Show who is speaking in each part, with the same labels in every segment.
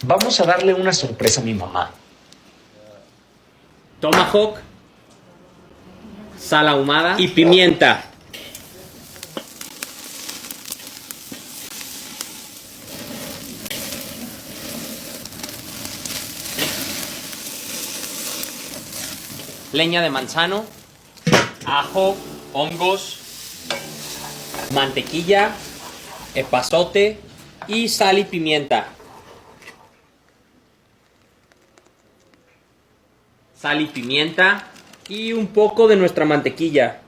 Speaker 1: Vamos a darle una sorpresa a mi mamá.
Speaker 2: Tomahawk, sal ahumada y pimienta. Leña de manzano, ajo, hongos, mantequilla, epazote y sal y pimienta. Sal y pimienta y un poco de nuestra mantequilla.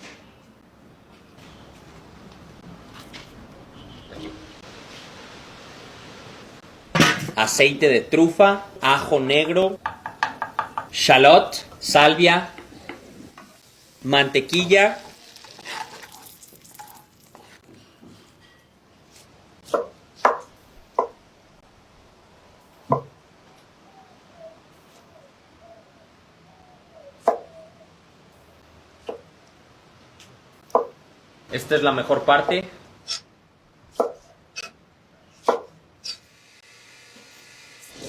Speaker 2: Aceite de trufa, ajo negro, shallot, salvia, mantequilla, esta es la mejor parte.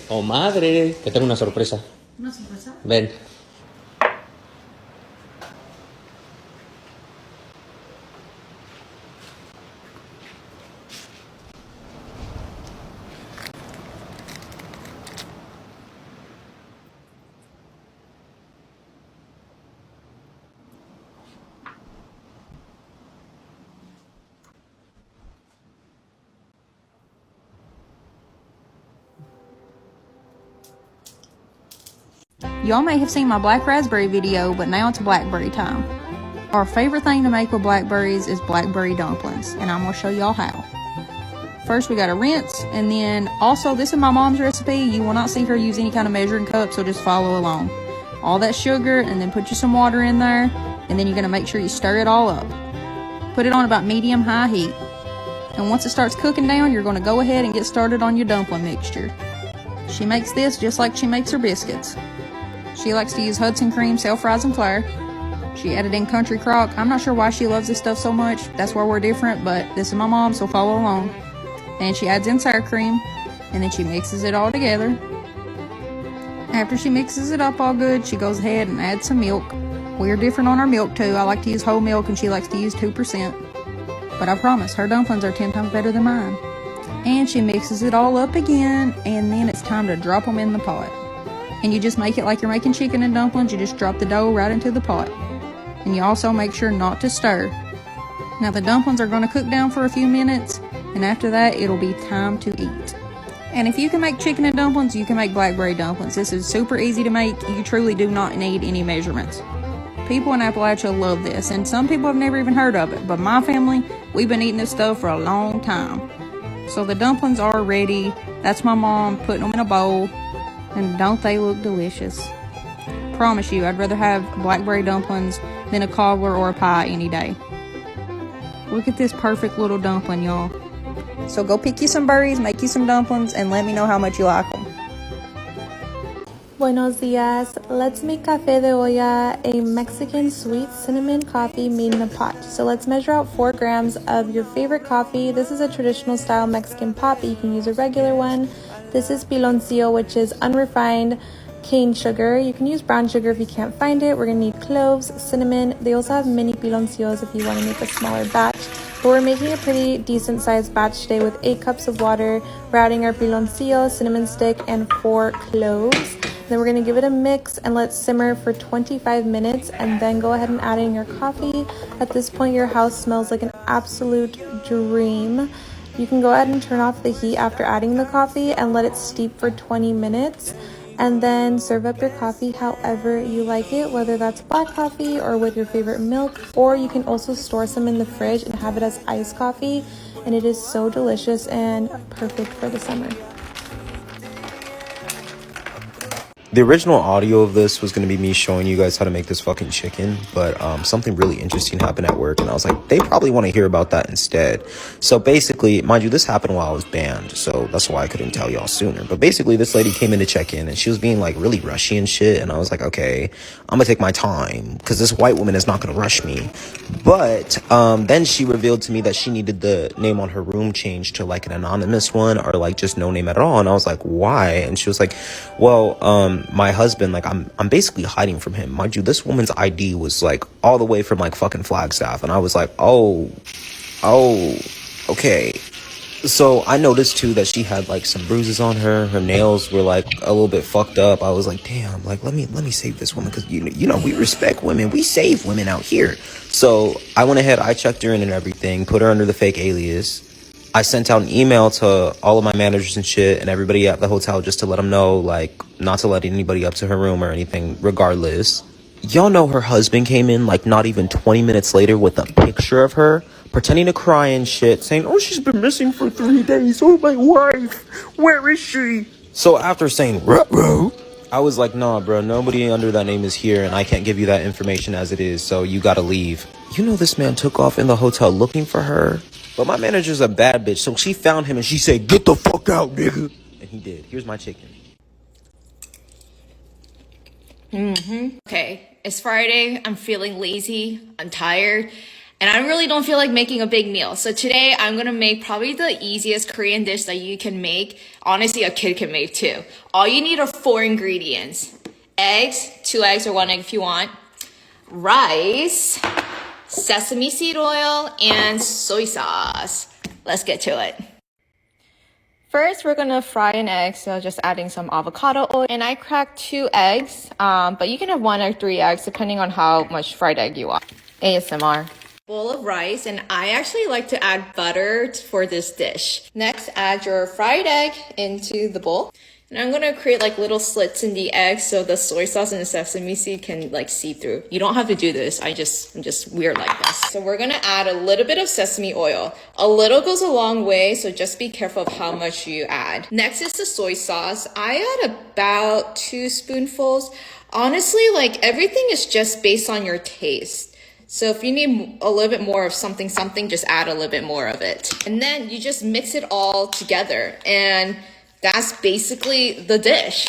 Speaker 2: Oh madre, que tengo una sorpresa.
Speaker 3: ¿Una sorpresa?
Speaker 2: Ven.
Speaker 3: Y'all may have seen my black raspberry video, but now it's blackberry time. Our favorite thing to make with blackberries is blackberry dumplings, and I'm going to show y'all how. First, we got to rinse, and then also, this is my mom's recipe. You will not see her use any kind of measuring cup, so just follow along. All that sugar, and then put you some water in there, and then you're going to make sure you stir it all up. Put it on about medium-high heat. And once it starts cooking down, you're going to go ahead and get started on your dumpling mixture. She makes this just like she makes her biscuits. She likes to use Hudson cream, self-rising flour. She added in country crock. I'm not sure why she loves this stuff so much. That's where we're different, but this is my mom, so follow along. And she adds in sour cream, and then she mixes it all together. After she mixes it up all good, she goes ahead and adds some milk. We're different on our milk too. I like to use whole milk, and she likes to use 2%. But I promise, her dumplings are 10 times better than mine. And she mixes it all up again, and then it's time to drop them in the pot. And you just make it like you're making chicken and dumplings. You just drop the dough right into the pot. And you also make sure not to stir. Now the dumplings are going to cook down for a few minutes, and after that it'll be time to eat. And if you can make chicken and dumplings, you can make blackberry dumplings. This is super easy to make. You truly do not need any measurements. People in Appalachia love this, and some people have never even heard of it, but my family, we've been eating this stuff for a long time. So the dumplings are ready. That's my mom putting them in a bowl. And don't they look delicious? Promise you, I'd rather have blackberry dumplings than a cobbler or a pie any day. Look at this perfect little dumpling, y'all. So go pick you some berries, make you some dumplings, and let me know how much you like them.
Speaker 4: Buenos dias. Let's make café de olla, a Mexican sweet cinnamon coffee made in a pot. So let's measure out 4 grams of your favorite coffee. This is a traditional style Mexican pot, but you can use a regular one. This is piloncillo, which is unrefined cane sugar. You can use brown sugar if you can't find it. We're going to need cloves, cinnamon. They also have mini piloncillos if you want to make a smaller batch. But we're making a pretty decent sized batch today with 8 cups of water. We're adding our piloncillo, cinnamon stick, and 4 cloves. Then we're going to give it a mix and let simmer for 25 minutes, and then go ahead and add in your coffee. At this point, your house smells like an absolute dream. You can go ahead and turn off the heat after adding the coffee and let it steep for 20 minutes. And then serve up your coffee however you like it, whether that's black coffee or with your favorite milk, or you can also store some in the fridge and have it as iced coffee. And it is so delicious and perfect for the summer.
Speaker 5: The original audio of this was going to be me showing you guys how to make this fucking chicken, but something really interesting happened at work, and I was like, they probably want to hear about that instead. So basically, mind you, this happened while I was banned, so that's why I couldn't tell y'all sooner. But basically, this lady came in to check in, and she was being like really rushy and shit, and I was like, okay, I'm gonna take my time, because this white woman is not gonna rush me. But then she revealed to me that she needed the name on her room changed to like an anonymous one, or like just no name at all, and I was like, why? And she was like, well, my husband, like, I'm basically hiding from him. Mind you, this woman's ID was like all the way from like fucking Flagstaff, and I was like, oh, okay. So I noticed too that she had like some bruises on her. Her nails were like a little bit fucked up. I was like, damn, like let me save this woman, because you know we respect women, we save women out here. So I went ahead, I checked her in and everything, put her under the fake alias. I sent out an email to all of my managers and shit and everybody at the hotel just to let them know, like, not to let anybody up to her room or anything, regardless. Y'all know her husband came in, like, not even 20 minutes later with a picture of her, pretending to cry and shit, saying, oh, she's been missing for 3 days. Oh, my wife, where is she? So after saying, ruh-roh, I was like, nah, bro, nobody under that name is here, and I can't give you that information as it is, so you gotta leave. You know, this man took off in the hotel looking for her. But my manager's a bad bitch, so she found him and she said, get the fuck out, nigga. And he did. Here's my chicken.
Speaker 6: Okay, it's Friday, I'm feeling lazy, I'm tired, and I really don't feel like making a big meal. So today I'm gonna make probably the easiest Korean dish that you can make. Honestly, a kid can make too. All you need are 4 ingredients. Eggs, 2 eggs or 1 egg if you want. Rice, sesame seed oil, and soy sauce. Let's get to it. First, we're gonna fry an egg, so just adding some avocado oil. And I cracked 2 eggs, but you can have 1 or 3 eggs depending on how much fried egg you want. ASMR. Bowl of rice, and I actually like to add butter for this dish. Next, add your fried egg into the bowl. And I'm gonna create like little slits in the egg so the soy sauce and the sesame seed can like seep through. You don't have to do this. I'm just weird like this. So we're gonna add a little bit of sesame oil. A little goes a long way, so just be careful of how much you add. Next is the soy sauce. I add about 2 spoonfuls. Honestly, like everything is just based on your taste. So if you need a little bit more of something, just add a little bit more of it. And then you just mix it all together, and that's basically the dish.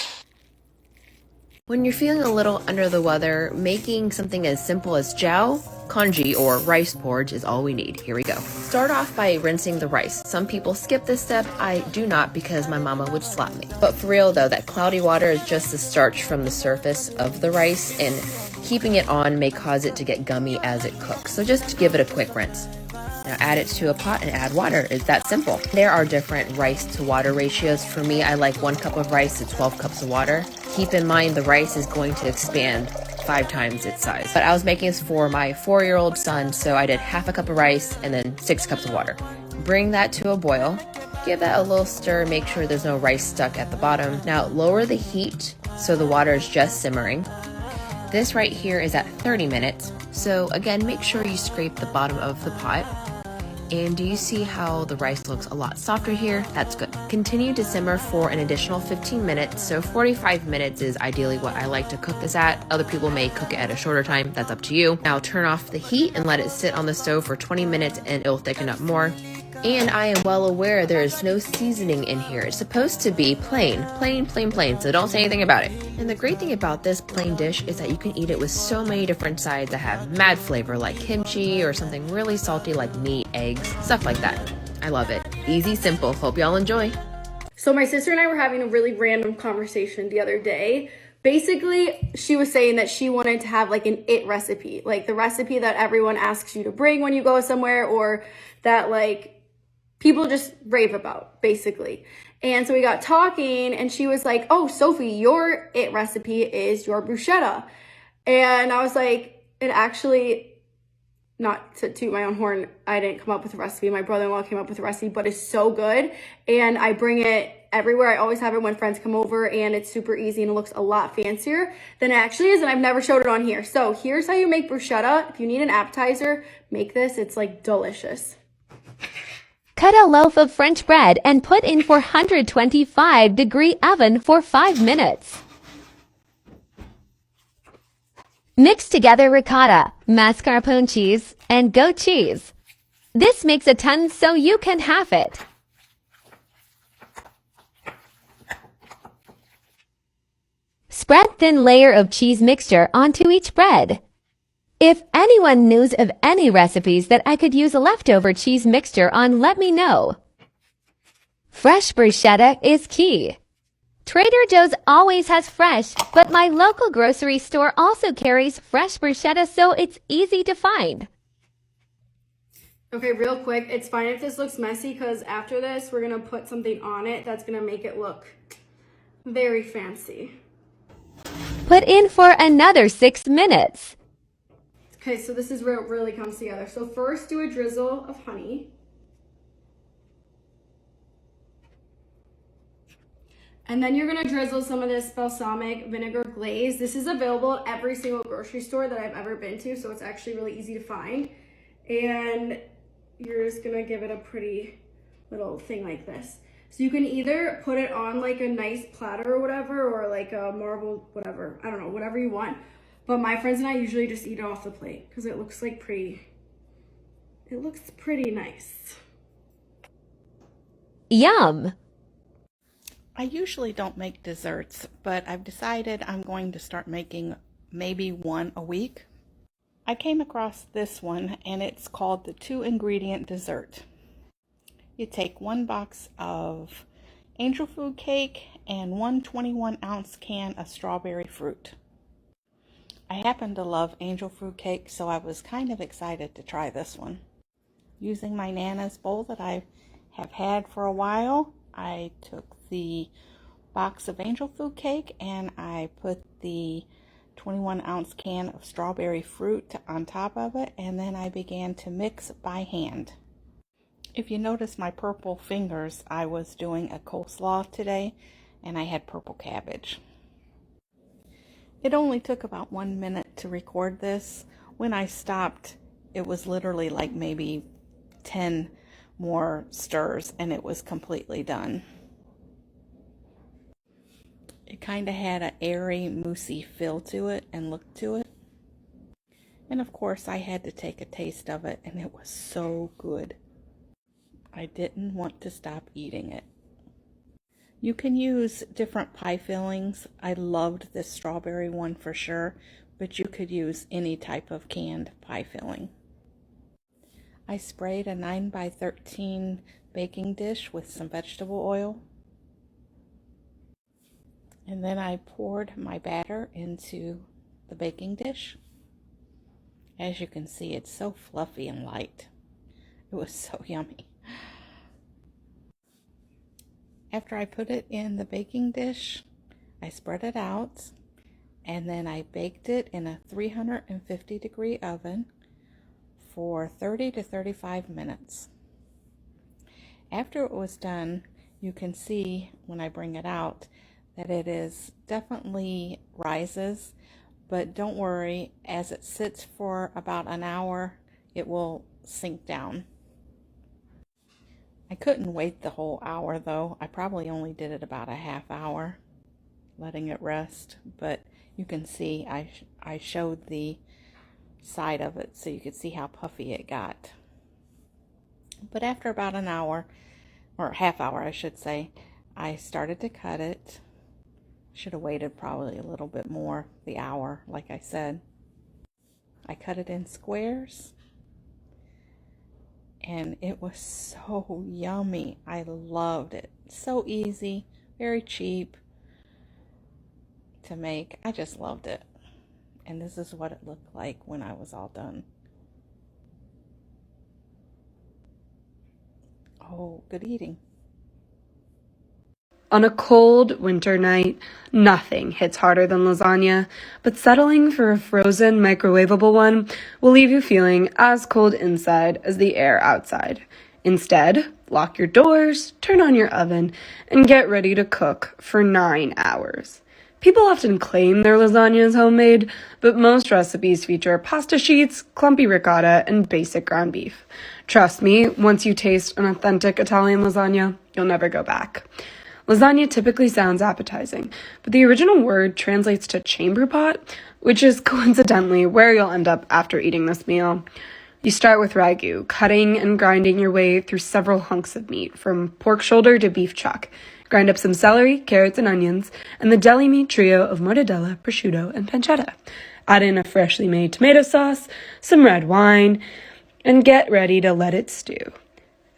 Speaker 7: When you're feeling a little under the weather, making something as simple as jiao, congee, or rice porridge is all we need. Here we go. Start off by rinsing the rice. Some people skip this step. I do not because my mama would slap me. But for real though, that cloudy water is just the starch from the surface of the rice, and keeping it on may cause it to get gummy as it cooks. So just give it a quick rinse. Now add it to a pot and add water. It's that simple. There are different rice to water ratios. For me, I like 1 cup of rice to 12 cups of water. Keep in mind the rice is going to expand 5 times its size. But I was making this for my 4-year-old son, so I did half a cup of rice and then 6 cups of water. Bring that to a boil. Give that a little stir, make sure there's no rice stuck at the bottom. Now lower the heat so the water is just simmering. This right here is at 30 minutes. So again, make sure you scrape the bottom of the pot. And do you see how the rice looks a lot softer here? That's good. Continue to simmer for an additional 15 minutes. So 45 minutes is ideally what I like to cook this at. Other people may cook it at a shorter time. That's up to you. Now turn off the heat and let it sit on the stove for 20 minutes and it'll thicken up more. And I am well aware there is no seasoning in here. It's supposed to be plain, so don't say anything about it. And the great thing about this plain dish is that you can eat it with so many different sides that have mad flavor, like kimchi or something really salty like meat, eggs, stuff like that. I love it. Easy, simple. Hope y'all enjoy.
Speaker 8: So my sister and I were having a really random conversation the other day. Basically, she was saying that she wanted to have like an it recipe, like the recipe that everyone asks you to bring when you go somewhere, or that like people just rave about, basically. And so we got talking and she was like, oh, Sophie, your it recipe is your bruschetta. And I was like, it actually, not to toot my own horn, I didn't come up with a recipe. My brother-in-law came up with a recipe, but it's so good. And I bring it everywhere. I always have it when friends come over, and it's super easy and it looks a lot fancier than it actually is. And I've never showed it on here. So here's how you make bruschetta. If you need an appetizer, make this. It's like delicious.
Speaker 9: Cut a loaf of French bread and put in 425-degree oven for 5 minutes. Mix together ricotta, mascarpone cheese, and goat cheese. This makes a ton so you can have it. Spread thin layer of cheese mixture onto each bread. If anyone knows of any recipes that I could use a leftover cheese mixture on, let me know. Fresh bruschetta is key. Trader Joe's always has fresh, but my local grocery store also carries fresh bruschetta, so it's easy to find.
Speaker 8: Okay, real quick, it's fine if this looks messy because after this, we're going to put something on it that's going to make it look very fancy.
Speaker 9: Put in for another 6 minutes.
Speaker 8: Okay, so this is where it really comes together. So first, do a drizzle of honey. And then you're gonna drizzle some of this balsamic vinegar glaze. This is available at every single grocery store that I've ever been to, so it's actually really easy to find. And you're just gonna give it a pretty little thing like this. So you can either put it on like a nice platter or whatever, or like a marble, whatever, I don't know, whatever you want. But my friends and I usually just eat it off the plate because it looks like it looks pretty nice.
Speaker 9: Yum!
Speaker 10: I usually don't make desserts, but I've decided I'm going to start making maybe one a week. I came across this one and it's called the 2-ingredient dessert. You take 1 box of angel food cake and 1 21-ounce can of strawberry fruit. I happen to love angel food cake, so I was kind of excited to try this one. Using my Nana's bowl that I have had for a while, I took the box of angel food cake and I put the 21-ounce can of strawberry fruit on top of it, and then I began to mix by hand. If you notice my purple fingers, I was doing a coleslaw today and I had purple cabbage. It only took about 1 minute to record this. When I stopped, it was literally like maybe 10 more stirs and it was completely done. It kind of had an airy, moussey feel to it and look to it. And of course, I had to take a taste of it and it was so good. I didn't want to stop eating it. You can use different pie fillings. I loved this strawberry one for sure, but you could use any type of canned pie filling. I sprayed a 9x13 baking dish with some vegetable oil. And then I poured my batter into the baking dish. As you can see, it's so fluffy and light. It was so yummy. After I put it in the baking dish, I spread it out and then I baked it in a 350-degree oven for 30 to 35 minutes. After it was done, you can see when I bring it out that it is definitely rises, but don't worry, as it sits for about an hour, it will sink down. I couldn't wait the whole hour though. I probably only did it about a half hour, letting it rest, but you can see I showed the side of it so you could see how puffy it got. But after about an hour, or half hour I should say, I started to cut it. Should have waited probably a little bit more, the hour, like I said. I cut it in squares. And it was so yummy. I loved it. So easy, very cheap to make. I just loved it. And this is what it looked like when I was all done. Oh, good eating.
Speaker 11: On a cold winter night, nothing hits harder than lasagna, but settling for a frozen microwavable one will leave you feeling as cold inside as the air outside. Instead, lock your doors, turn on your oven, and get ready to cook for 9 hours. People often claim their lasagna is homemade, but most recipes feature pasta sheets, clumpy ricotta, and basic ground beef. Trust me, once you taste an authentic Italian lasagna, you'll never go back. Lasagna typically sounds appetizing, but the original word translates to chamber pot, which is coincidentally where you'll end up after eating this meal. You start with ragu, cutting and grinding your way through several hunks of meat, from pork shoulder to beef chuck. Grind up some celery, carrots, and onions, and the deli meat trio of mortadella, prosciutto, and pancetta. Add in a freshly made tomato sauce, some red wine, and get ready to let it stew.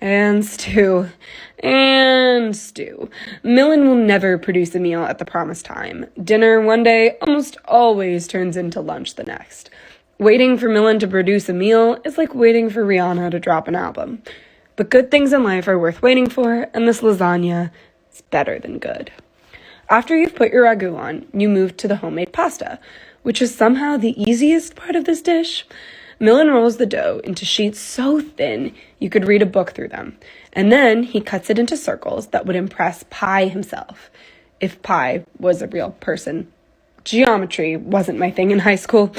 Speaker 11: And stew. And stew. Millen will never produce a meal at the promised time. Dinner one day almost always turns into lunch the next. Waiting for Millen to produce a meal is like waiting for Rihanna to drop an album. But good things in life are worth waiting for, and this lasagna is better than good. After you've put your ragu on, you move to the homemade pasta, which is somehow the easiest part of this dish. Millen rolls the dough into sheets so thin you could read a book through them, and then he cuts it into circles that would impress Pi himself, if Pi was a real person. Geometry wasn't my thing in high school.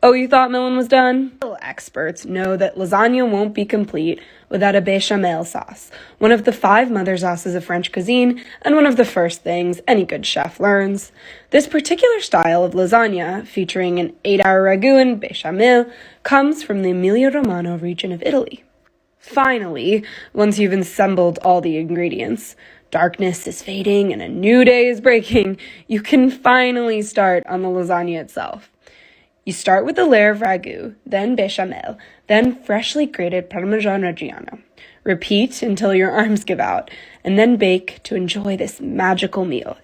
Speaker 11: Oh, you thought Millen was done? Experts know that lasagna won't be complete without a bechamel sauce, one of the 5 mother sauces of French cuisine, and one of the first things any good chef learns. This particular style of lasagna, featuring an 8-hour ragu and bechamel, comes from the Emilia-Romagna region of Italy. Finally, once you've assembled all the ingredients, darkness is fading and a new day is breaking, you can finally start on the lasagna itself. You start with a layer of ragu, then bechamel, then freshly grated Parmesan Reggiano. Repeat until your arms give out, and then bake to enjoy this magical meal.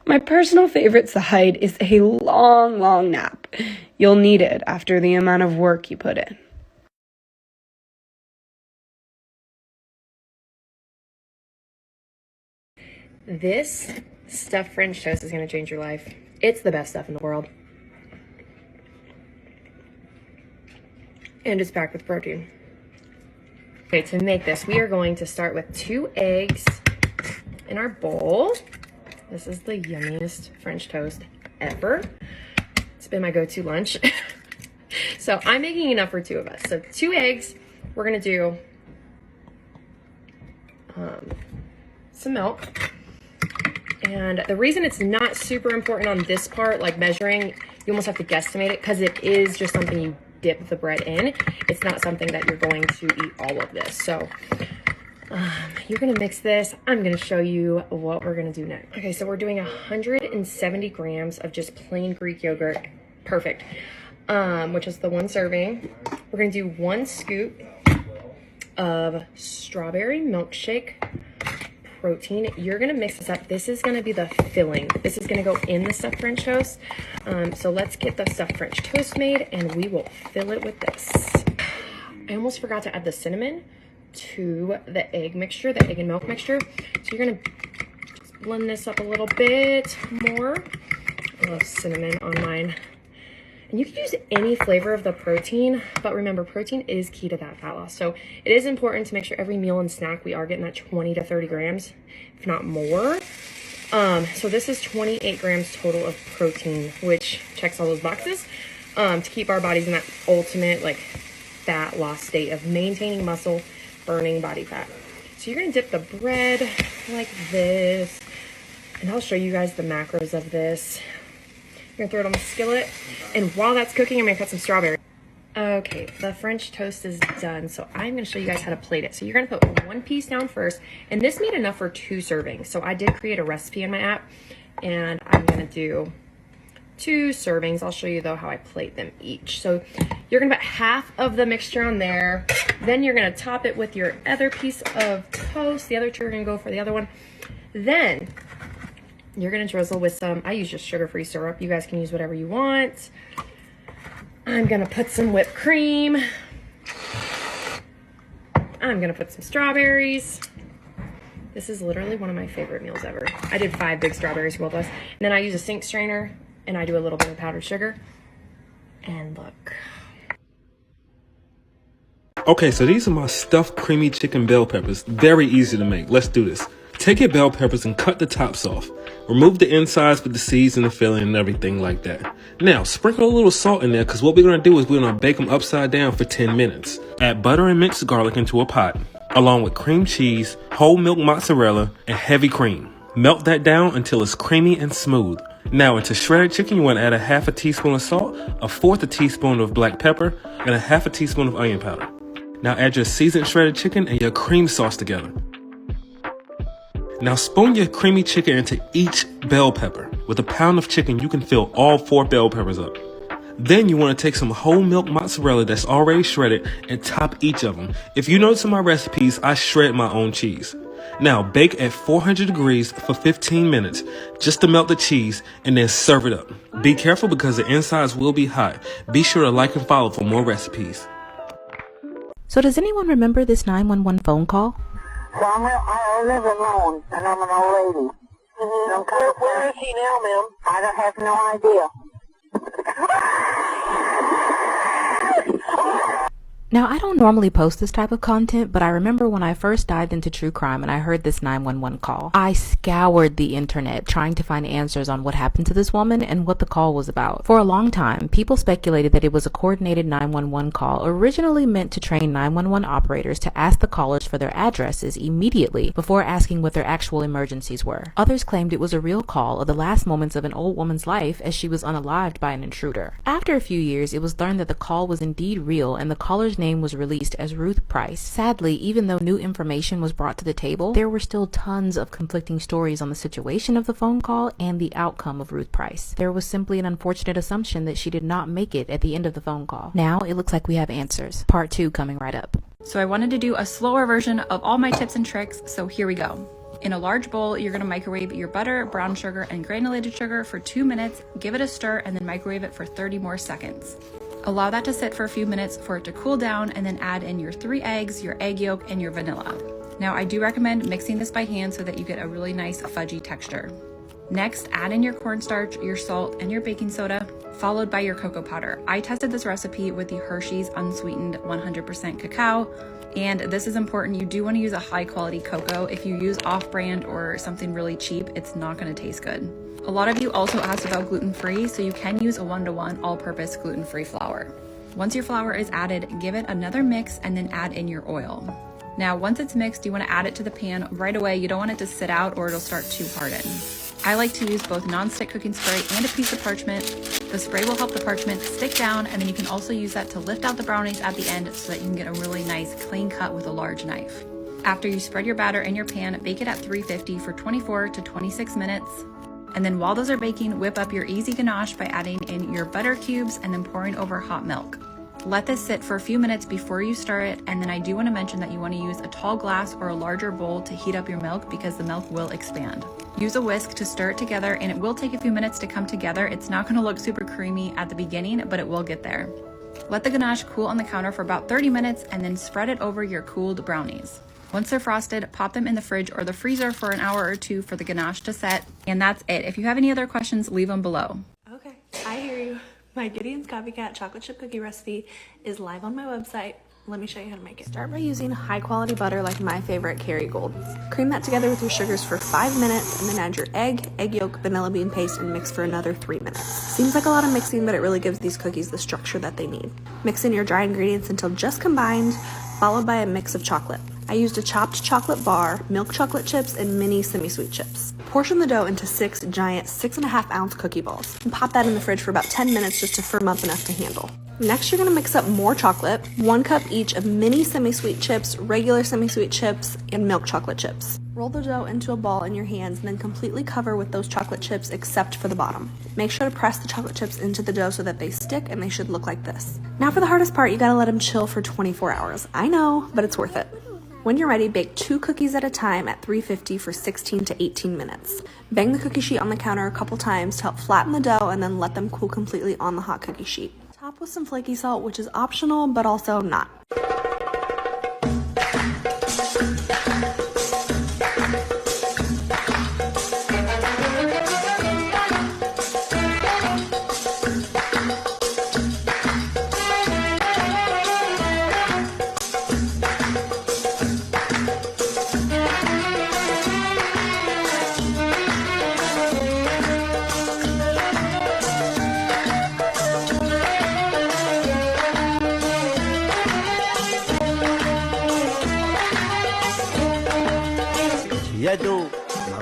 Speaker 11: My personal favorite side is a long nap. You'll need it after the amount of work you put in.
Speaker 7: This stuffed French toast is going to change your life. It's the best stuff in the world. And it's packed with protein. Okay, to make this, we are going to start with 2 eggs in our bowl. This is the yummiest French toast ever. It's been my go-to lunch. So I'm making enough for 2 of us. So 2 eggs, we're gonna do some milk. And the reason it's not super important on this part, like measuring, you almost have to guesstimate it because it is just something you dip the bread in. It's not something that you're going to eat all of this. So you're gonna mix this. I'm gonna show you what we're gonna do next. Okay, so we're doing 170 grams of just plain Greek yogurt. Perfect. Which is the 1 serving. We're gonna do 1 scoop of strawberry milkshake protein. You're gonna mix this up. This is gonna be the filling. This is gonna go in the stuffed French toast. So let's get the stuffed French toast made and we will fill it with this. I almost forgot to add the cinnamon to the egg mixture, the egg and milk mixture. So you're gonna just blend this up a little bit more. I love cinnamon on mine. And you can use any flavor of the protein, but remember, protein is key to that fat loss. So it is important to make sure every meal and snack we are getting that 20 to 30 grams, if not more. So this is 28 grams total of protein, which checks all those boxes to keep our bodies in that ultimate like fat loss state of maintaining muscle, burning body fat. So you're gonna dip the bread like this, and I'll show you guys the macros of this. You're gonna throw it on the skillet, and while that's cooking, I'm gonna cut some strawberry. Okay, the French toast is done, so I'm gonna show you guys how to plate it. So you're gonna put 1 piece down first, and this made enough for 2 servings. So I did create a recipe in my app, and I'm gonna do 2 servings. I'll show you though how I plate them each. So you're gonna put half of the mixture on there, then you're gonna top it with your other piece of toast. The other 2 are gonna go for the other one. Then you're gonna drizzle with some, I use just sugar-free syrup. You guys can use whatever you want. I'm gonna put some whipped cream. I'm gonna put some strawberries. This is literally one of my favorite meals ever. I did 5 big strawberries for both of us. And then I use a sink strainer and I do a little bit of powdered sugar. And look.
Speaker 12: Okay, so these are my stuffed creamy chicken bell peppers. Very easy to make. Let's do this. Take your bell peppers and cut the tops off. Remove the insides with the seeds and the filling and everything like that. Now, sprinkle a little salt in there because what we're going to do is we're going to bake them upside down for 10 minutes. Add butter and minced garlic into a pot, along with cream cheese, whole milk mozzarella, and heavy cream. Melt that down until it's creamy and smooth. Now into shredded chicken, you want to add a half a teaspoon of salt, a fourth a teaspoon of black pepper, and a half a teaspoon of onion powder. Now add your seasoned shredded chicken and your cream sauce together. Now spoon your creamy chicken into each bell pepper. With a pound of chicken, you can fill all 4 bell peppers up. Then you want to take some whole milk mozzarella that's already shredded and top each of them. If you notice in my recipes, I shred my own cheese. Now bake at 400 degrees for 15 minutes just to melt the cheese and then serve it up. Be careful because the insides will be hot. Be sure to like and follow for more recipes.
Speaker 13: So does anyone remember this 911 phone call?
Speaker 14: I live alone, and I'm an old lady. Where is he now, ma'am? I don't have no idea.
Speaker 13: Now, I don't normally post this type of content, but I remember when I first dived into true crime and I heard this 911 call. I scoured the internet trying to find answers on what happened to this woman and what the call was about. For a long time, people speculated that it was a coordinated 911 call originally meant to train 911 operators to ask the callers for their addresses immediately before asking what their actual emergencies were. Others claimed it was a real call of the last moments of an old woman's life as she was unalived by an intruder. After a few years, it was learned that the call was indeed real and the caller's name was released as Ruth Price. Sadly, even though new information was brought to the table, there were still tons of conflicting stories on the situation of the phone call and the outcome of Ruth Price. There was simply an unfortunate assumption that she did not make it at the end of the phone call. Now it looks like we have answers. Part 2 coming right up.
Speaker 15: So I wanted to do a slower version of all my tips and tricks, so here we go. In a large bowl, you're going to microwave your butter, brown sugar, and granulated sugar for 2 minutes, give it a stir, and then microwave it for 30 more seconds. Allow that to sit for a few minutes for it to cool down, and then add in your 3 eggs, your egg yolk, and your vanilla. Now, I do recommend mixing this by hand so that you get a really nice fudgy texture. Next, add in your cornstarch, your salt, and your baking soda, followed by your cocoa powder. I tested this recipe with the Hershey's unsweetened 100% cacao, and this is important. You do want to use a high quality cocoa. If you use off-brand or something really cheap, it's not going to taste good. A lot of you also asked about gluten-free, so you can use a 1-to-1 all-purpose gluten-free flour. Once your flour is added, give it another mix and then add in your oil. Now, once it's mixed, you want to add it to the pan right away. You don't want it to sit out or it'll start to harden. I like to use both non-stick cooking spray and a piece of parchment. The spray will help the parchment stick down, and then you can also use that to lift out the brownies at the end so that you can get a really nice clean cut with a large knife. After you spread your batter in your pan, bake it at 350 for 24 to 26 minutes. And then while those are baking, whip up your easy ganache by adding in your butter cubes and then pouring over hot milk. Let this sit for a few minutes before you stir it, and then I do want to mention that you want to use a tall glass or a larger bowl to heat up your milk because the milk will expand. Use a whisk to stir it together, and it will take a few minutes to come together. It's not going to look super creamy at the beginning, but it will get there. Let the ganache cool on the counter for about 30 minutes and then spread it over your cooled brownies. Once they're frosted, pop them in the fridge or the freezer for an hour or 2 for the ganache to set, and that's it. If you have any other questions, leave them below.
Speaker 16: Okay, I hear you. My Gideon's Copycat chocolate chip cookie recipe is live on my website. Let me show you how to make it. Start by using high quality butter like my favorite Kerrygold. Cream that together with your sugars for 5 minutes and then add your egg yolk, vanilla bean paste, and mix for another 3 minutes. Seems like a lot of mixing, but it really gives these cookies the structure that they need. Mix in your dry ingredients until just combined, followed by a mix of chocolate. I used a chopped chocolate bar, milk chocolate chips, and mini semi-sweet chips. Portion the dough into 6 giant 6.5 ounce cookie balls and pop that in the fridge for about 10 minutes just to firm up enough to handle. Next, you're gonna mix up more chocolate, 1 cup each of mini semi-sweet chips, regular semi-sweet chips, and milk chocolate chips. Roll the dough into a ball in your hands and then completely cover with those chocolate chips except for the bottom. Make sure to press the chocolate chips into the dough so that they stick, and they should look like this. Now for the hardest part, you gotta let them chill for 24 hours. I know, but it's worth it. When you're ready, bake 2 cookies at a time at 350 for 16 to 18 minutes. Bang the cookie sheet on the counter a couple times to help flatten the dough and then let them cool completely on the hot cookie sheet. Top with some flaky salt, which is optional, but also not.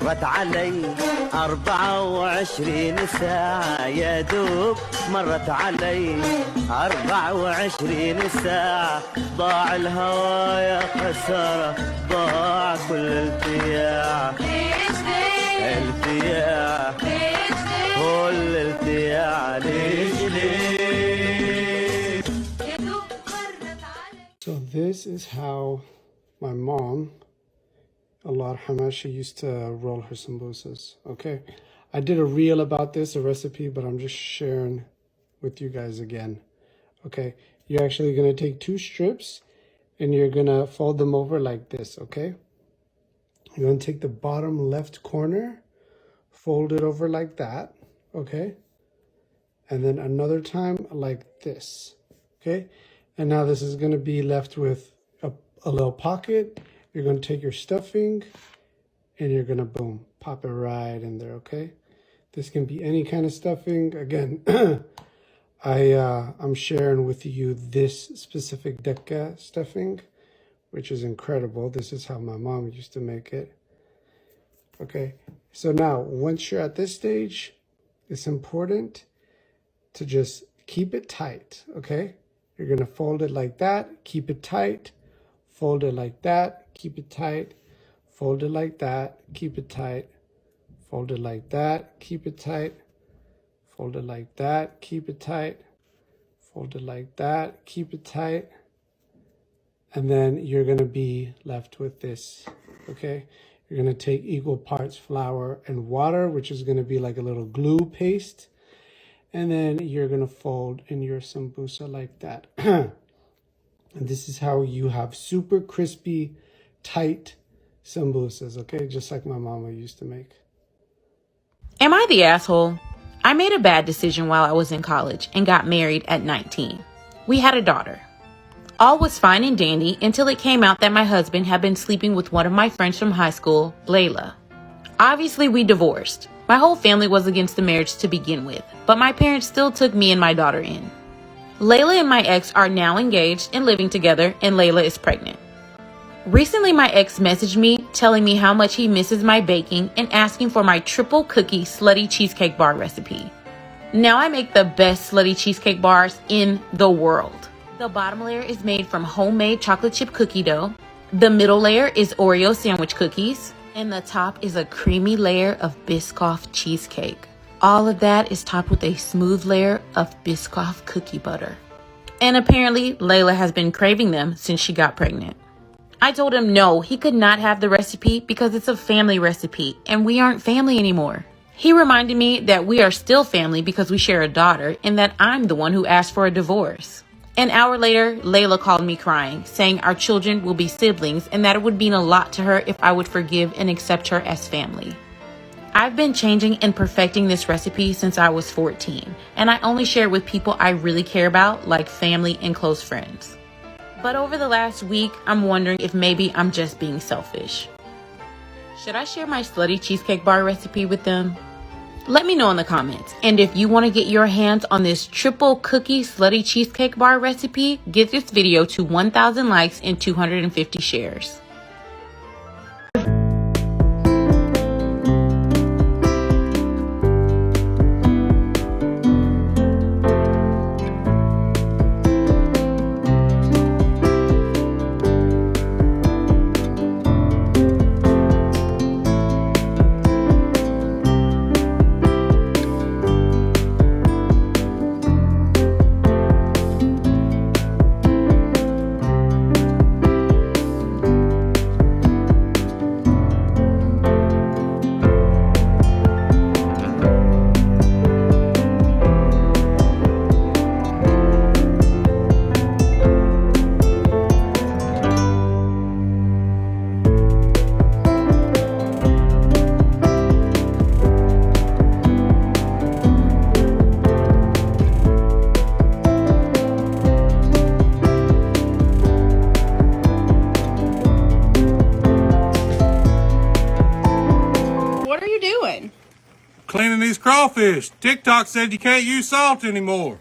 Speaker 17: مرت علي 24 ساعة يا دوب مرت علي 24 ساعة ضاع الهوى يا خسارة ضاع كل التياع التياع كل التياع ليش
Speaker 18: So this is how my mom, Allah yarhamha, she used to roll her sambusas. Okay, I did a reel about this, a recipe, but I'm just sharing with you guys again. Okay, you're actually gonna take 2 strips and you're gonna fold them over like this. Okay, you're gonna take the bottom left corner, fold it over like that. Okay, and then another time like this. Okay, and now this is gonna be left with a little pocket. You're going to take your stuffing and you're going to, boom, pop it right in there, okay? This can be any kind of stuffing. Again, I'm sharing with you this specific dekka stuffing, which is incredible. This is how my mom used to make it. Okay, so now once you're at this stage, it's important to just keep it tight, okay? You're going to fold it like that, keep it tight. Fold it like that, keep it tight, fold it like that, keep it tight, fold it like that, keep it tight, fold it like that, keep it tight, fold it like that, keep it tight, and then you're going to be left with this, okay? You're going to take equal parts flour and water, which is going to be like a little glue paste, and then you're going to fold in your sambusa like that. And this is how you have super crispy, tight sambusas, okay? Just like my mama used to make.
Speaker 13: Am I the asshole? I made a bad decision while I was in college and got married at 19. We had a daughter. All was fine and dandy until it came out that my husband had been sleeping with one of my friends from high school, Layla. Obviously, we divorced. My whole family was against the marriage to begin with, but my parents still took me and my daughter in. Layla and my ex are now engaged and living together, and Layla is pregnant. Recently, my ex messaged me telling me how much he misses my baking and asking for my triple cookie slutty cheesecake bar recipe. Now I make the best slutty cheesecake bars in the world. The bottom layer is made from homemade chocolate chip cookie dough. The middle layer is Oreo sandwich cookies, and the top is a creamy layer of Biscoff cheesecake. All of that is topped with a smooth layer of Biscoff cookie butter. And apparently, Layla has been craving them since she got pregnant. I told him no, he could not have the recipe because it's a family recipe and we aren't family anymore. He reminded me that we are still family because we share a daughter and that I'm the one who asked for a divorce. An hour later, Layla called me crying, saying our children will be siblings and that it would mean a lot to her if I would forgive and accept her as family. I've been changing and perfecting this recipe since I was 14, and I only share it with people I really care about, like family and close friends. But over the last week, I'm wondering if maybe I'm just being selfish. Should I share my slutty cheesecake bar recipe with them? Let me know in the comments. And if you want to get your hands on this triple cookie slutty cheesecake bar recipe, get this video to 1,000 likes and 250 shares.
Speaker 19: Cleaning these crawfish. TikTok said you can't use salt anymore.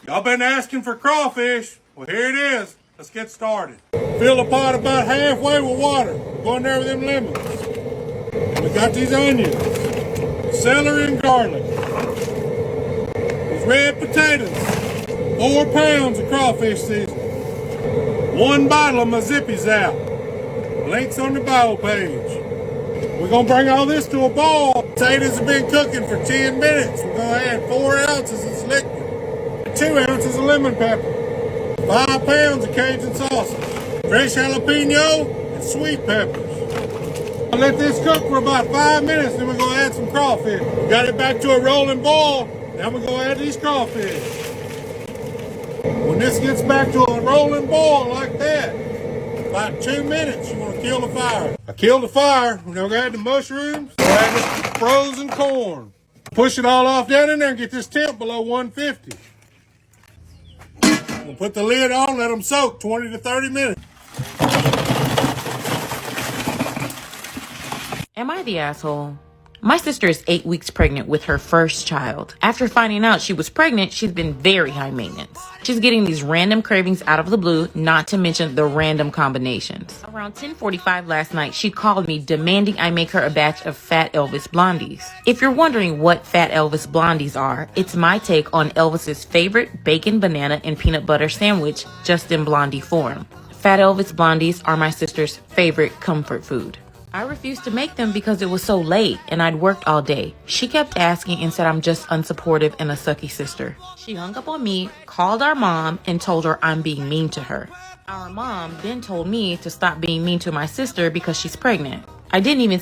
Speaker 19: Y'all been asking for crawfish. Well, here it is. Let's get started. Fill the pot about halfway with water. Go in there with them lemons. And with got these onions, celery and garlic, these red potatoes, 4 pounds of crawfish seasoning, 1 bottle of my Zippy Zap. Links on the bio page. We're going to bring all this to a boil. Potatoes have been cooking for 10 minutes. We're going to add 4 ounces of this liquid, 2 ounces of lemon pepper, 5 pounds of Cajun sausage, fresh jalapeno, and sweet peppers. I'll let this cook for about 5 minutes, then we're going to add some crawfish. We got it back to a rolling boil. Now we're going to add these crawfish. When this gets back to a rolling boil like that, about 2 minutes, you want to kill the fire. I killed the fire. We're going to add the mushrooms. We'll add this frozen corn. Push it all off down in there and get this temp below 150. We'll put the lid on, let them soak 20 to 30 minutes.
Speaker 13: Am I the asshole? My sister is 8 weeks pregnant with her first child. After finding out she was pregnant, she's been very high maintenance. She's getting these random cravings out of the blue, not to mention the random combinations. Around 10:45 last night, she called me demanding I make her a batch of Fat Elvis Blondies. If you're wondering what Fat Elvis Blondies are, it's my take on Elvis's favorite bacon, banana, and peanut butter sandwich, just in blondie form. Fat Elvis Blondies are my sister's favorite comfort food. I refused to make them because it was so late and I'd worked all day. She kept asking and said I'm just unsupportive and a sucky sister. She hung up on me, called our mom, and told her I'm being mean to her. Our mom then told me to stop being mean to my sister because she's pregnant. I didn't even...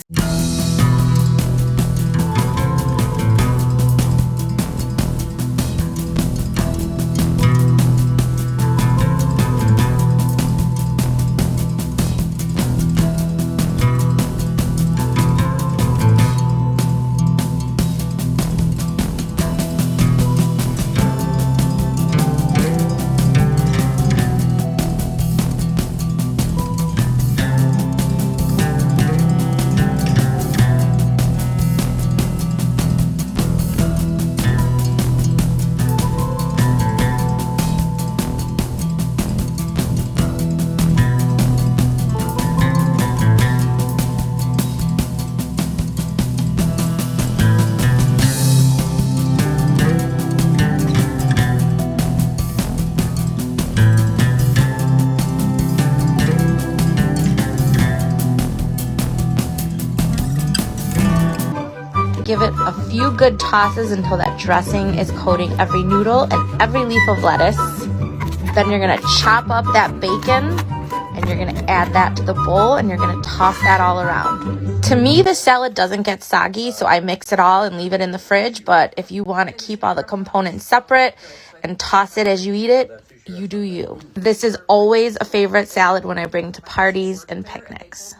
Speaker 20: Give it a few good tosses until that dressing is coating every noodle and every leaf of lettuce. Then you're gonna chop up that bacon and you're gonna add that to the bowl and you're gonna toss that all around. To me, the salad doesn't get soggy, so I mix it all and leave it in the fridge, but if you wanna keep all the components separate and toss it as you eat it, you do you. This is always a favorite salad when I bring to parties and picnics.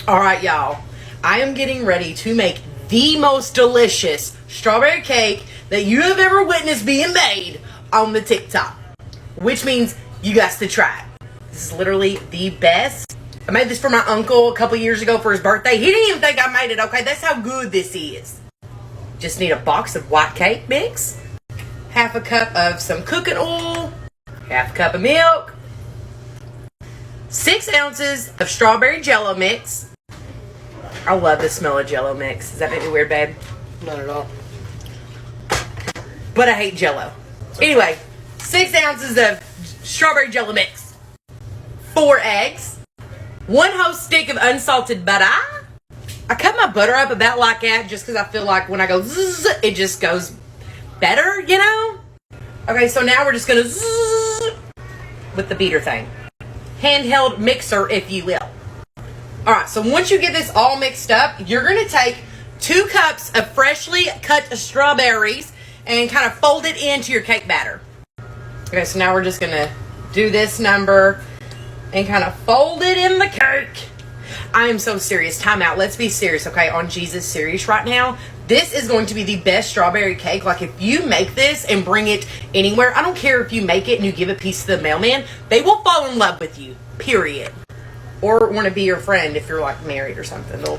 Speaker 21: Alright, y'all. I am getting ready to make the most delicious strawberry cake that you have ever witnessed being made on the TikTok. Which means you guys to try it. This is literally the best. I made this for my uncle a couple years ago for his birthday. He didn't even think I made it, okay? That's how good this is. Just need a box of white cake mix, half a cup of some cooking oil, half a cup of milk, 6 ounces of strawberry jello mix. I love the smell of jello mix. Does that make me weird, babe?
Speaker 22: Not at all.
Speaker 21: But I hate jello. Anyway, 6 ounces of strawberry jello mix. 4 eggs, 1 whole stick of unsalted butter. I cut my butter up about like that just because I feel like when I go zzz, it just goes better, you know? Okay, so now we're just going to zzz with the beater thing. Handheld mixer, if you will. Alright, so once you get this all mixed up, you're going to take 2 cups of freshly cut strawberries and kind of fold it into your cake batter. Okay, so now we're just going to do this number and kind of fold it in the cake. I am so serious. Time out. Let's be serious, okay? On Jesus Serious right now. This is going to be the best strawberry cake. Like, if you make this and bring it anywhere, I don't care if you make it and you give a piece to the mailman, they will fall in love with you, period. Or want to be your friend if you're, like, married or something. You're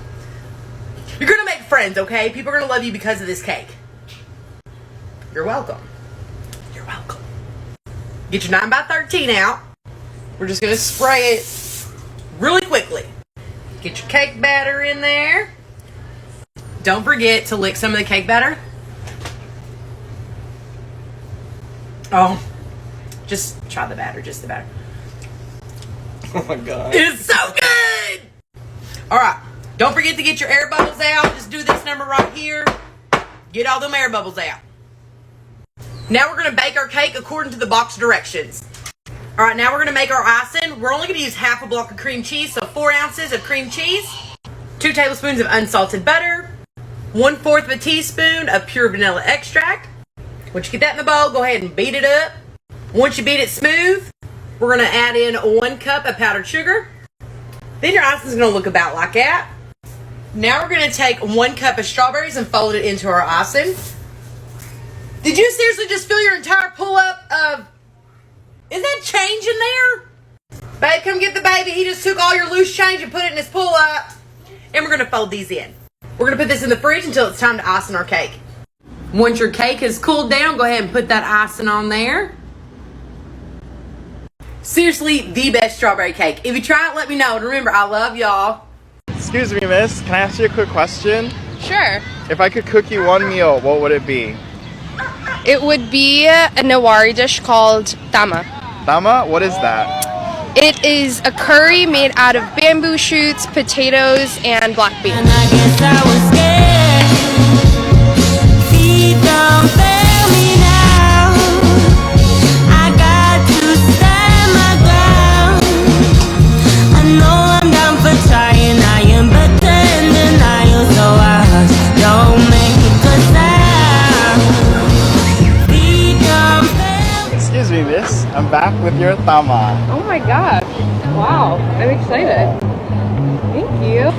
Speaker 21: going to make friends, okay? People are going to love you because of this cake. You're welcome. You're welcome. Get your 9x13 out. We're just going to spray it really quickly. Get your cake batter in there. Don't forget to lick some of the cake batter. Oh, just try the batter, just the batter.
Speaker 2: Oh my God.
Speaker 21: It's so good! Alright, don't forget to get your air bubbles out. Just do this number right here. Get all them air bubbles out. Now we're going to bake our cake according to the box directions. Alright, now we're going to make our icing. We're only going to use half a block of cream cheese, so 4 ounces of cream cheese, 2 tablespoons of unsalted butter, 1/4 of a teaspoon of pure vanilla extract. Once you get that in the bowl, go ahead and beat it up. Once you beat it smooth, we're going to add in 1 cup of powdered sugar. Then your icing is going to look about like that. Now we're going to take 1 cup of strawberries and fold it into our icing. Did you seriously just fill your entire pull-up of... Is that change in there? Babe, come get the baby. He just took all your loose change and put it in his pull-up. And we're going to fold these in. We're going to put this in the fridge until it's time to icing our cake. Once your cake has cooled down, go ahead and put that icing on there. Seriously, the best strawberry cake. If you try it, let me know. And remember, I love y'all.
Speaker 1: Excuse me, miss. Can I ask you a quick question?
Speaker 22: Sure.
Speaker 1: If I could cook you one meal, what would it be?
Speaker 22: It would be a Nawari dish called tama.
Speaker 1: Tama? What is that?
Speaker 22: It is a curry made out of bamboo shoots, potatoes, and black beans.
Speaker 1: Excuse me, miss. I'm back with your tama.
Speaker 22: Oh my gosh. Wow. I'm excited. Thank you.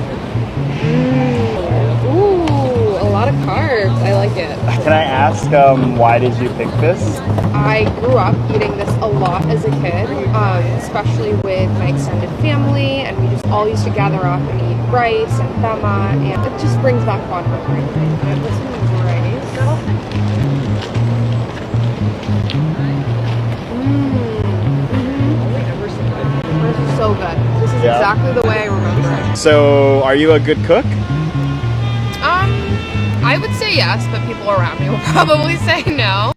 Speaker 22: Ooh, a lot of carbs. I like it.
Speaker 1: Can I ask, why did you pick this?
Speaker 22: I grew up eating this a lot as a kid, especially with my extended family, and we just all used to gather up and eat rice and tama, and it just brings back fond memories. And this one's rice. This is so good. This is exactly the way I remember it.
Speaker 1: So, are you a good cook?
Speaker 22: I would say yes, but people around me will probably say no.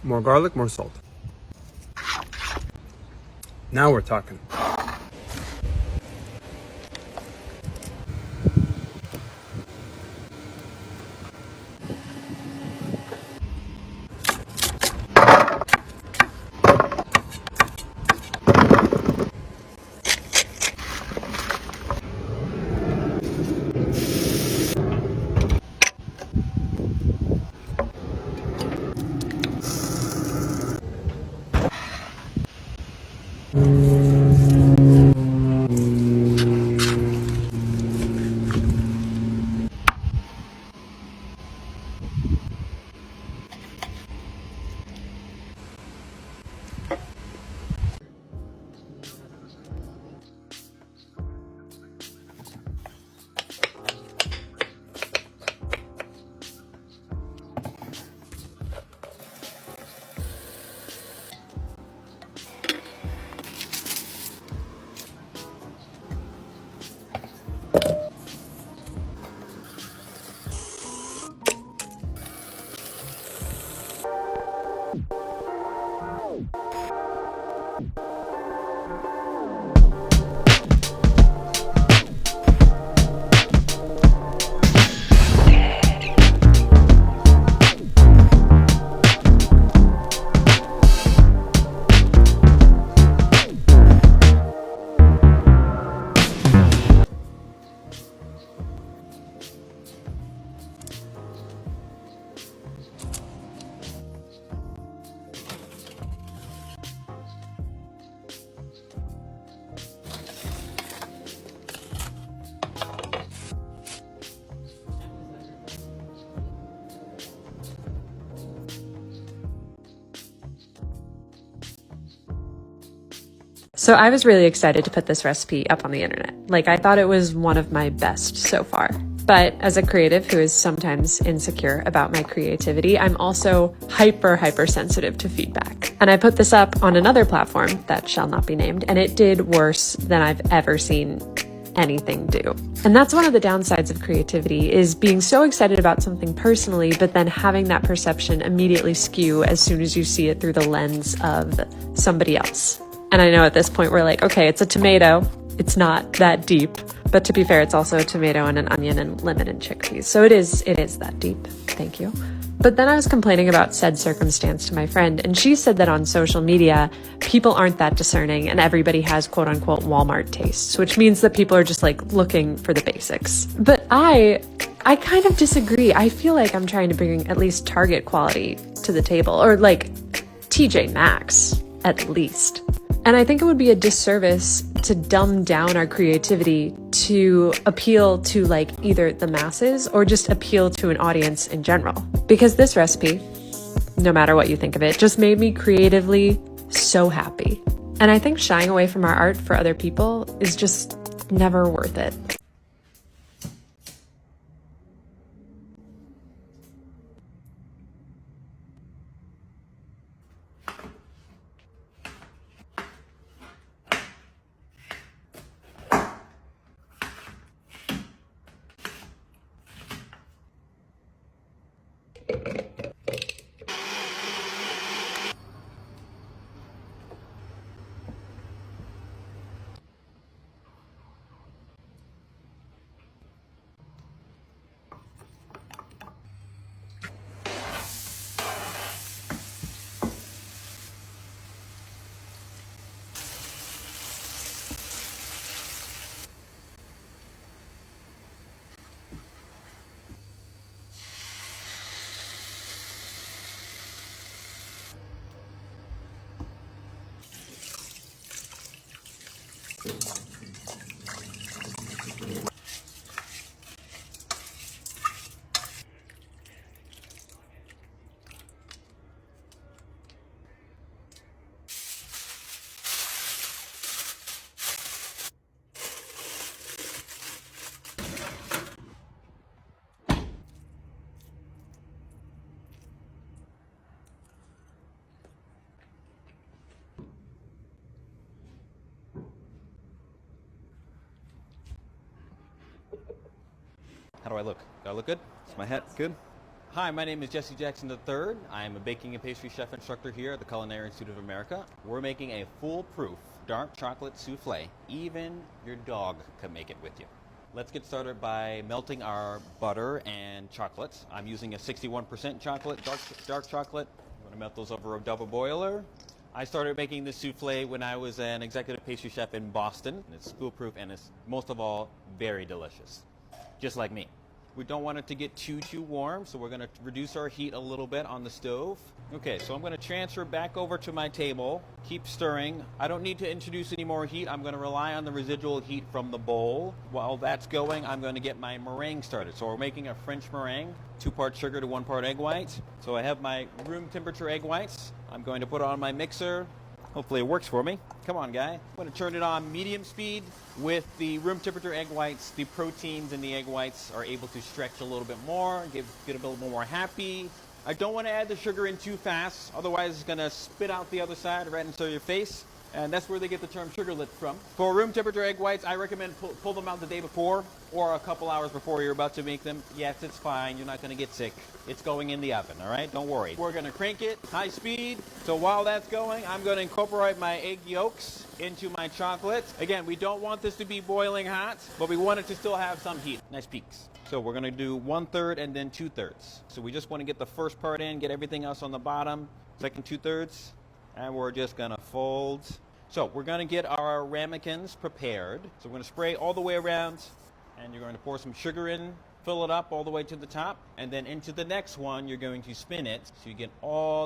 Speaker 23: More garlic, more salt. Now we're talking.
Speaker 11: So I was really excited to put this recipe up on the internet. Like, I thought it was one of my best so far. But as a creative who is sometimes insecure about my creativity, I'm also hyper sensitive to feedback. And I put this up on another platform that shall not be named, and it did worse than I've ever seen anything do. And that's one of the downsides of creativity, is being so excited about something personally, but then having that perception immediately skew as soon as you see it through the lens of somebody else. And I know at this point we're like, okay, it's a tomato. It's not that deep. But to be fair, it's also a tomato and an onion and lemon and chickpeas. So it is that deep. Thank you. But then I was complaining about said circumstance to my friend, and she said that on social media, people aren't that discerning and everybody has quote unquote Walmart tastes, which means that people are just like looking for the basics. But I kind of disagree. I feel like I'm trying to bring at least Target quality to the table, or like TJ Maxx at least. And I think it would be a disservice to dumb down our creativity to appeal to like either the masses or just appeal to an audience in general. Because this recipe, no matter what you think of it, just made me creatively so happy. And I think shying away from our art for other people is just never worth it.
Speaker 3: How do I look? Do I look good? Is my hat good? Hi, my name is Jesse Jackson III. I'm a baking and pastry chef instructor here at the Culinary Institute of America. We're making a foolproof dark chocolate souffle. Even your dog can make it with you. Let's get started by melting our butter and chocolate. I'm using a 61% chocolate, dark chocolate. I'm going to melt those over a double boiler. I started making this souffle when I was an executive pastry chef in Boston. It's foolproof and it's, most of all, very delicious. Just like me. We don't want it to get too warm, so we're going to reduce our heat a little bit on the stove. Okay, so I'm going to transfer back over to my table. Keep stirring. I don't need to introduce any more heat. I'm going to rely on the residual heat from the bowl. While that's going, I'm going to get my meringue started. So we're making a French meringue, 2 parts sugar to 1 part egg white. So I have my room temperature egg whites. I'm going to put it on my mixer. Hopefully it works for me. Come on, guy. I'm going to turn it on medium speed. With the room temperature egg whites, the proteins in the egg whites are able to stretch a little bit more, get a little more happy. I don't want to add the sugar in too fast, otherwise it's going to spit out the other side right into your face. And that's where they get the term sugar lick from. For room temperature egg whites, I recommend pull them out the day before or a couple hours before you're about to make them. Yes, it's fine. You're not going to get sick. It's going in the oven, all right? Don't worry. We're going to crank it high speed. So while that's going, I'm going to incorporate my egg yolks into my chocolate. Again, we don't want this to be boiling hot, but we want it to still have some heat. Nice peaks. So we're going to do 1/3 and then 2/3. So we just want to get the first part in, get everything else on the bottom. Second 2/3. And we're just going to fold. So we're going to get our ramekins prepared. So we're going to spray all the way around, and you're going to pour some sugar in, fill it up all the way to the top, and then into the next one, you're going to spin it so you get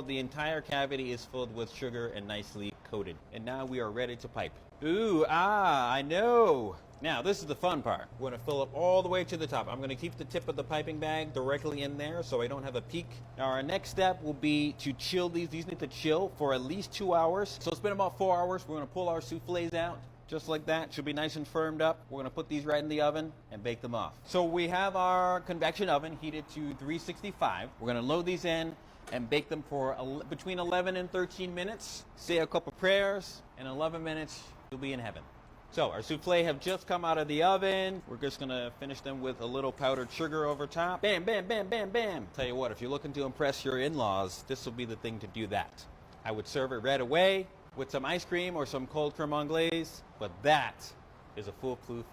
Speaker 3: the entire cavity is filled with sugar and nicely coated. And now we are ready to pipe. Ooh, I know. Now, this is the fun part. We're going to fill it all the way to the top. I'm going to keep the tip of the piping bag directly in there so I don't have a peak. Now, our next step will be to chill these. These need to chill for at least 2 hours. So it's been about 4 hours. We're going to pull our souffles out. Just like that. Should be nice and firmed up. We're going to put these right in the oven and bake them off. So we have our convection oven heated to 365. We're going to load these in and bake them for between 11 and 13 minutes. Say a couple prayers. In 11 minutes, you'll be in heaven. So our souffle have just come out of the oven. We're just gonna finish them with a little powdered sugar over top. Bam, bam, bam, bam, bam. Tell you what, if you're looking to impress your in-laws, this will be the thing to do that. I would serve it right away with some ice cream or some cold creme anglaise, but that is a foolproof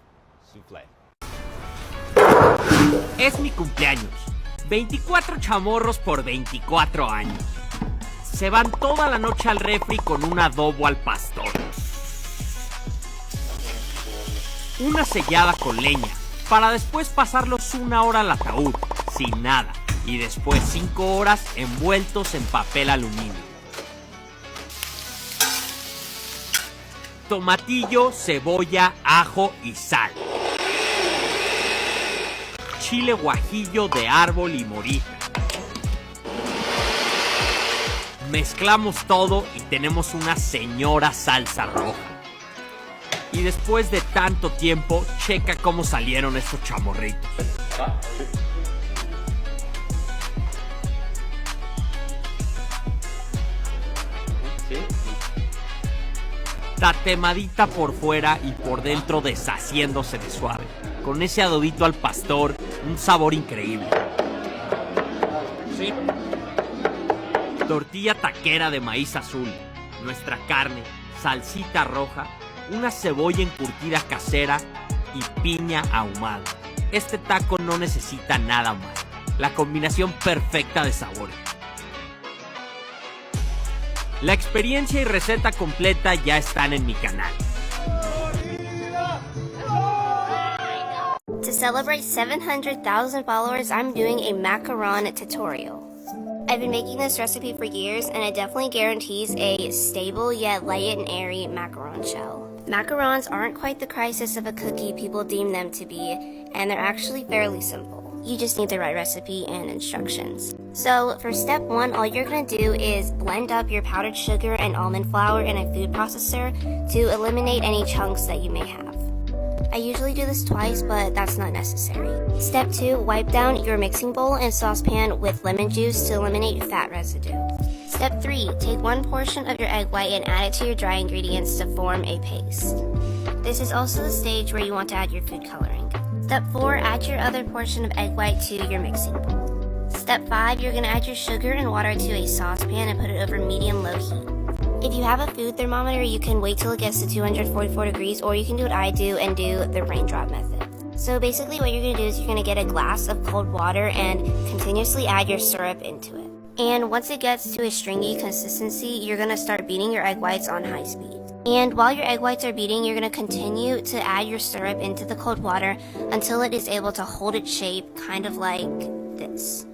Speaker 3: souffle.
Speaker 2: Es mi cumpleaños. 24 chamorros por 24 años. Se van toda la noche al refri con un adobo al pastor. Una sellada con leña, para después pasarlos 1 hora al ataúd, sin nada, y después 5 horas envueltos en papel aluminio. Tomatillo, cebolla, ajo y sal. Chile guajillo de árbol y morita. Mezclamos todo y tenemos una señora salsa roja. Y después de tanto tiempo, checa cómo salieron estos chamorritos. Tatemadita por fuera y por dentro deshaciéndose de suave. Con ese adobito al pastor, un sabor increíble. ¿Sí? Tortilla taquera de maíz azul, nuestra carne, salsita roja, una cebolla encurtida casera y piña ahumada. Este taco no necesita nada más. La combinación perfecta de sabores. La experiencia y receta completa ya están en mi canal.
Speaker 4: To celebrate 700,000 followers, I'm doing a macaron tutorial. I've been making this recipe for years, and it definitely guarantees a stable yet light and airy macaron shell. Macarons aren't quite the crisis of a cookie people deem them to be, and they're actually fairly simple. You just need the right recipe and instructions. So for step 1, all you're going to do is blend up your powdered sugar and almond flour in a food processor to eliminate any chunks that you may have. I usually do this twice, but that's not necessary. Step 2, wipe down your mixing bowl and saucepan with lemon juice to eliminate fat residue. Step 3, take 1 portion of your egg white and add it to your dry ingredients to form a paste. This is also the stage where you want to add your food coloring. Step 4, add your other portion of egg white to your mixing bowl. Step 5, you're going to add your sugar and water to a saucepan and put it over medium-low heat. If you have a food thermometer, you can wait till it gets to 244 degrees, or you can do what I do and do the raindrop method. So basically what you're going to do is you're going to get a glass of cold water and continuously add your syrup into it. And once it gets to a stringy consistency, you're going to start beating your egg whites on high speed. And while your egg whites are beating, you're going to continue to add your syrup into the cold water until it is able to hold its shape, kind of like this.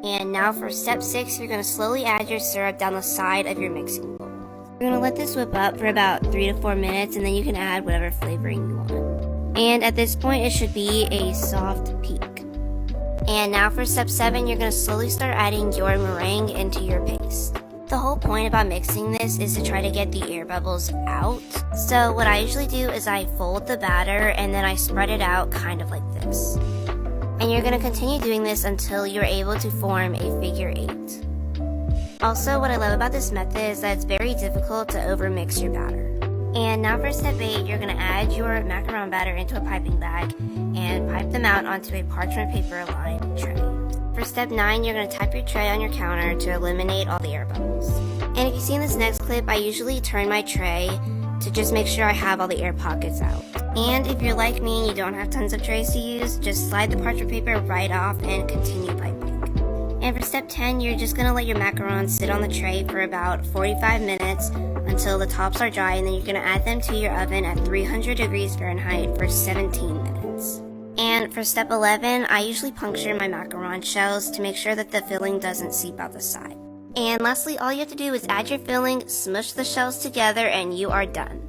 Speaker 4: And now for step 6, you're going to slowly add your syrup down the side of your mixing bowl. You're going to let this whip up for about 3 to 4 minutes, and then you can add whatever flavoring you want. And at this point, it should be a soft peak. And now for step 7, you're going to slowly start adding your meringue into your paste. The whole point about mixing this is to try to get the air bubbles out. So what I usually do is I fold the batter and then I spread it out kind of like this. And you're going to continue doing this until you're able to form a figure 8. Also, what I love about this method is that it's very difficult to overmix your batter. And now for step 8, you're going to add your macaron batter into a piping bag and pipe them out onto a parchment paper lined tray. For step 9, you're going to tap your tray on your counter to eliminate all the air bubbles. And if you see in this next clip, I usually turn my tray to just make sure I have all the air pockets out. And if you're like me and you don't have tons of trays to use, just slide the parchment paper right off and continue piping. And for step 10, you're just going to let your macarons sit on the tray for about 45 minutes until the tops are dry, and then you're going to add them to your oven at 300 degrees Fahrenheit for 17 minutes. And for step 11, I usually puncture my macaron shells to make sure that the filling doesn't seep out the side. And lastly, all you have to do is add your filling, smush the shells together, and you are done.